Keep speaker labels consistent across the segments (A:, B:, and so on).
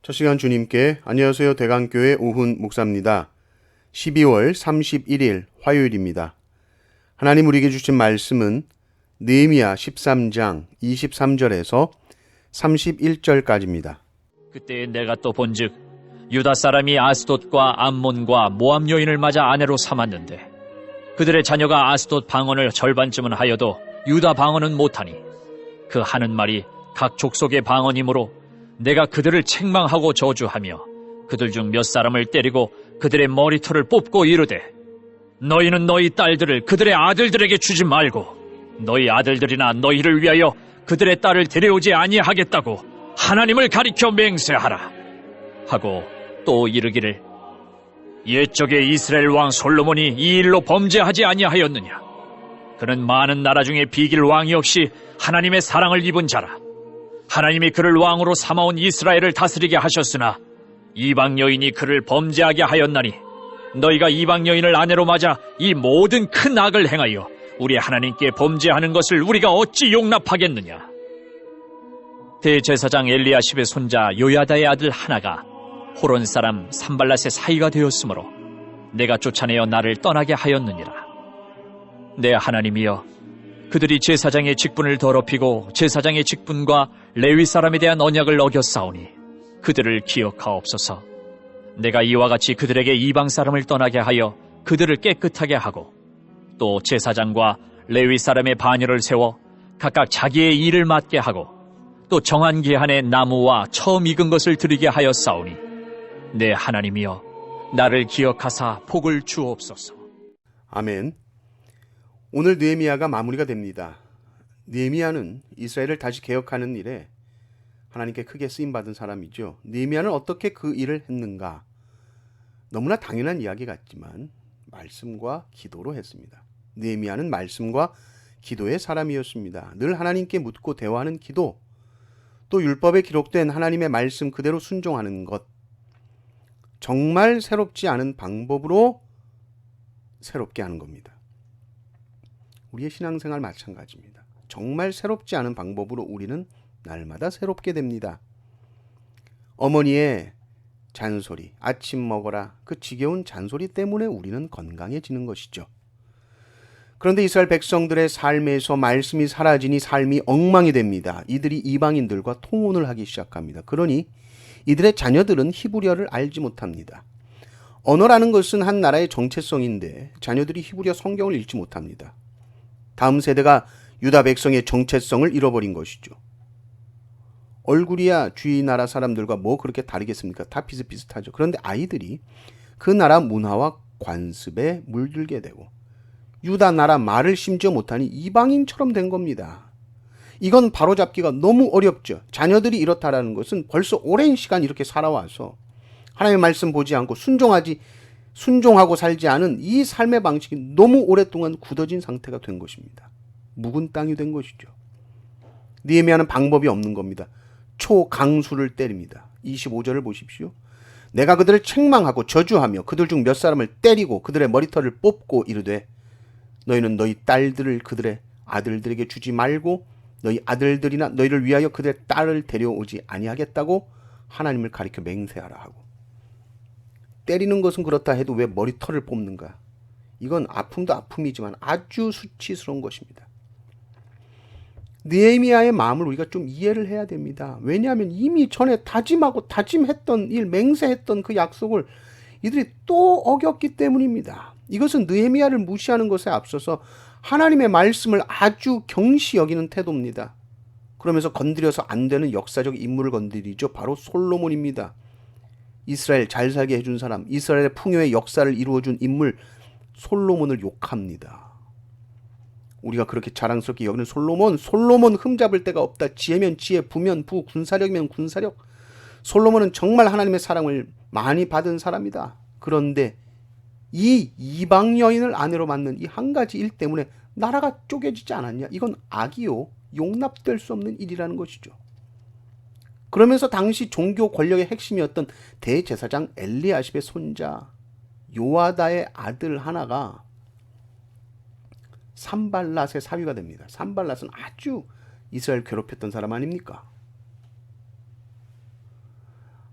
A: 첫 시간 주님께 안녕하세요. 대강교회 오훈 목사입니다. 12월 31일 화요일입니다. 하나님 우리에게 주신 말씀은 느헤미야 13장 23절에서 31절까지입니다.
B: 그때 내가 또 본즉 유다 사람이 아스돗과 암몬과 모압 여인을 맞아 아내로 삼았는데 그들의 자녀가 아스돗 방언을 절반쯤은 하여도 유다 방언은 못하니 그 하는 말이 각 족속의 방언이므로 내가 그들을 책망하고 저주하며 그들 중 몇 사람을 때리고 그들의 머리털을 뽑고 이르되 너희는 너희 딸들을 그들의 아들들에게 주지 말고 너희 아들들이나 너희를 위하여 그들의 딸을 데려오지 아니하겠다고 하나님을 가리켜 맹세하라 하고 또 이르기를 옛적에 이스라엘 왕 솔로몬이 이 일로 범죄하지 아니하였느냐. 그는 많은 나라 중에 비길 왕이 없이 하나님의 사랑을 입은 자라. 하나님이 그를 왕으로 삼아온 이스라엘을 다스리게 하셨으나 이방 여인이 그를 범죄하게 하였나니 너희가 이방 여인을 아내로 맞아 이 모든 큰 악을 행하여 우리 하나님께 범죄하는 것을 우리가 어찌 용납하겠느냐. 대제사장 엘리야십의 손자 요야다의 아들 하나가 호론 사람 산발랏의 사이가 되었으므로 내가 쫓아내어 나를 떠나게 하였느니라. 내 하나님이여, 그들이 제사장의 직분을 더럽히고 제사장의 직분과 레위 사람에 대한 언약을 어겼사오니 그들을 기억하옵소서. 내가 이와 같이 그들에게 이방 사람을 떠나게 하여 그들을 깨끗하게 하고 또 제사장과 레위 사람의 반열을 세워 각각 자기의 일을 맡게 하고 또 정한 기한에 나무와 처음 익은 것을 드리게 하였사오니 내 하나님이여, 나를 기억하사 복을 주옵소서.
A: 아멘. 오늘 느헤미야가 마무리가 됩니다. 느헤미야는 이스라엘을 다시 개혁하는 일에 하나님께 크게 쓰임받은 사람이죠. 느헤미야는 어떻게 그 일을 했는가? 너무나 당연한 이야기 같지만 말씀과 기도로 했습니다. 느헤미야는 말씀과 기도의 사람이었습니다. 늘 하나님께 묻고 대화하는 기도, 또 율법에 기록된 하나님의 말씀 그대로 순종하는 것, 정말 새롭지 않은 방법으로 새롭게 하는 겁니다. 우리의 신앙생활 마찬가지입니다. 정말 새롭지 않은 방법으로 우리는 날마다 새롭게 됩니다. 어머니의 잔소리, 아침 먹어라, 그 지겨운 잔소리 때문에 우리는 건강해지는 것이죠. 그런데 이스라엘 백성들의 삶에서 말씀이 사라지니 삶이 엉망이 됩니다. 이들이 이방인들과 통혼을 하기 시작합니다. 그러니 이들의 자녀들은 히브리어를 알지 못합니다. 언어라는 것은 한 나라의 정체성인데 자녀들이 히브리어 성경을 읽지 못합니다. 다음 세대가 유다 백성의 정체성을 잃어버린 것이죠. 얼굴이야 주위 나라 사람들과 뭐 그렇게 다르겠습니까? 다 비슷비슷하죠. 그런데 아이들이 그 나라 문화와 관습에 물들게 되고 유다 나라 말을 심지어 못하니 이방인처럼 된 겁니다. 이건 바로잡기가 너무 어렵죠. 자녀들이 이렇다라는 것은 벌써 오랜 시간 이렇게 살아와서 하나님의 말씀 보지 않고 순종하고 살지 않은 이 삶의 방식이 너무 오랫동안 굳어진 상태가 된 것입니다. 묵은 땅이 된 것이죠. 느헤미야는 방법이 없는 겁니다. 초강수를 때립니다. 25절을 보십시오. 내가 그들을 책망하고 저주하며 그들 중 몇 사람을 때리고 그들의 머리털을 뽑고 이르되 너희는 너희 딸들을 그들의 아들들에게 주지 말고 너희 아들들이나 너희를 위하여 그들의 딸을 데려오지 아니하겠다고 하나님을 가리켜 맹세하라 하고, 때리는 것은 그렇다 해도 왜 머리털을 뽑는가? 이건 아픔도 아픔이지만 아주 수치스러운 것입니다. 느헤미야의 마음을 우리가 좀 이해를 해야 됩니다. 왜냐하면 이미 전에 다짐하고 다짐했던 일, 맹세했던 그 약속을 이들이 또 어겼기 때문입니다. 이것은 느헤미야를 무시하는 것에 앞서서 하나님의 말씀을 아주 경시 여기는 태도입니다. 그러면서 건드려서 안 되는 역사적 인물을 건드리죠. 바로 솔로몬입니다. 이스라엘 잘 살게 해준 사람, 이스라엘의 풍요의 역사를 이루어준 인물 솔로몬을 욕합니다. 우리가 그렇게 자랑스럽게 여기는 솔로몬 흠잡을 데가 없다. 지혜면 지혜, 부면 부, 군사력이면 군사력. 솔로몬은 정말 하나님의 사랑을 많이 받은 사람이다. 그런데 이 이방 여인을 아내로 맞는 이 한 가지 일 때문에 나라가 쪼개지지 않았냐? 이건 악이요, 용납될 수 없는 일이라는 것이죠. 그러면서 당시 종교 권력의 핵심이었던 대제사장 엘리야십의 손자 요아다의 아들 하나가 산발랏의 사위가 됩니다. 산발랏은 아주 이스라엘 괴롭혔던 사람 아닙니까?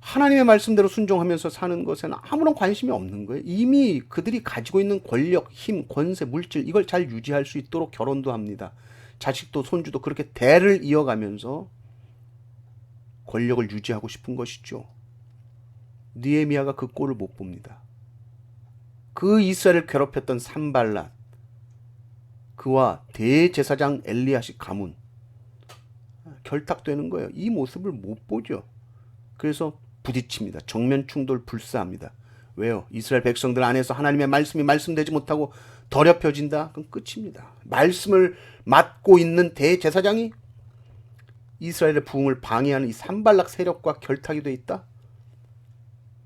A: 하나님의 말씀대로 순종하면서 사는 것에는 아무런 관심이 없는 거예요. 이미 그들이 가지고 있는 권력, 힘, 권세, 물질 이걸 잘 유지할 수 있도록 결혼도 합니다. 자식도 손주도 그렇게 대를 이어가면서 권력을 유지하고 싶은 것이죠. 느헤미야가 그 꼴을 못 봅니다. 그 이스라엘을 괴롭혔던 산발랏, 그와 대제사장 엘리야십 가문 결탁되는 거예요. 이 모습을 못 보죠. 그래서 부딪힙니다. 정면 충돌 불사합니다. 왜요? 이스라엘 백성들 안에서 하나님의 말씀이 말씀되지 못하고 더럽혀진다? 그럼 끝입니다. 말씀을 맡고 있는 대제사장이 이스라엘의 부흥을 방해하는 이 산발락 세력과 결탁이 돼 있다?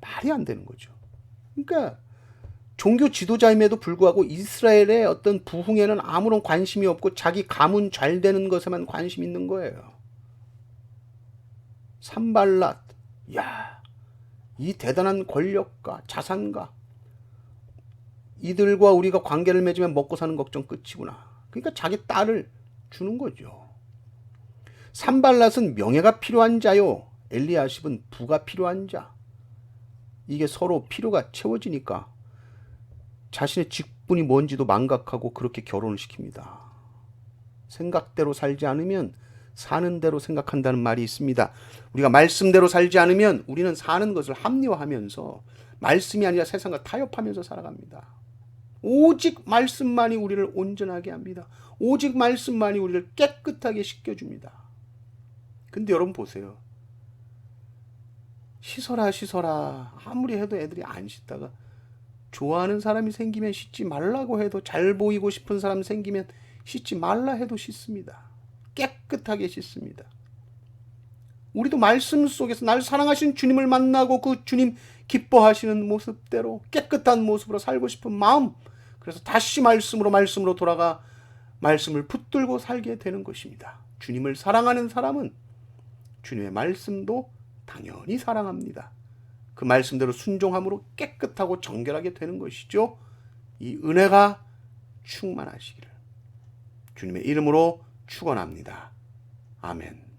A: 말이 안 되는 거죠. 그러니까 종교 지도자임에도 불구하고 이스라엘의 어떤 부흥에는 아무런 관심이 없고 자기 가문 잘 되는 것에만 관심 있는 거예요. 산발랏, 야, 이 대단한 권력가, 자산가, 이들과 우리가 관계를 맺으면 먹고 사는 걱정 끝이구나. 그러니까 자기 딸을 주는 거죠. 산발랏은 명예가 필요한 자요, 엘리야십은 부가 필요한 자. 이게 서로 필요가 채워지니까 자신의 직분이 뭔지도 망각하고 그렇게 결혼을 시킵니다. 생각대로 살지 않으면 사는 대로 생각한다는 말이 있습니다. 우리가 말씀대로 살지 않으면 우리는 사는 것을 합리화하면서 말씀이 아니라 세상과 타협하면서 살아갑니다. 오직 말씀만이 우리를 온전하게 합니다. 오직 말씀만이 우리를 깨끗하게 씻겨줍니다. 근데 여러분 보세요. 씻어라 아무리 해도 애들이 안 씻다가 좋아하는 사람이 생기면 씻지 말라고 해도, 잘 보이고 싶은 사람 생기면 씻지 말라 해도 씻습니다. 깨끗하게 씻습니다. 우리도 말씀 속에서 날 사랑하시는 주님을 만나고 그 주님 기뻐하시는 모습대로 깨끗한 모습으로 살고 싶은 마음, 그래서 다시 말씀으로 돌아가 말씀을 붙들고 살게 되는 것입니다. 주님을 사랑하는 사람은 주님의 말씀도 당연히 사랑합니다. 그 말씀대로 순종함으로 깨끗하고 정결하게 되는 것이죠. 이 은혜가 충만하시기를 주님의 이름으로 축원합니다. 아멘.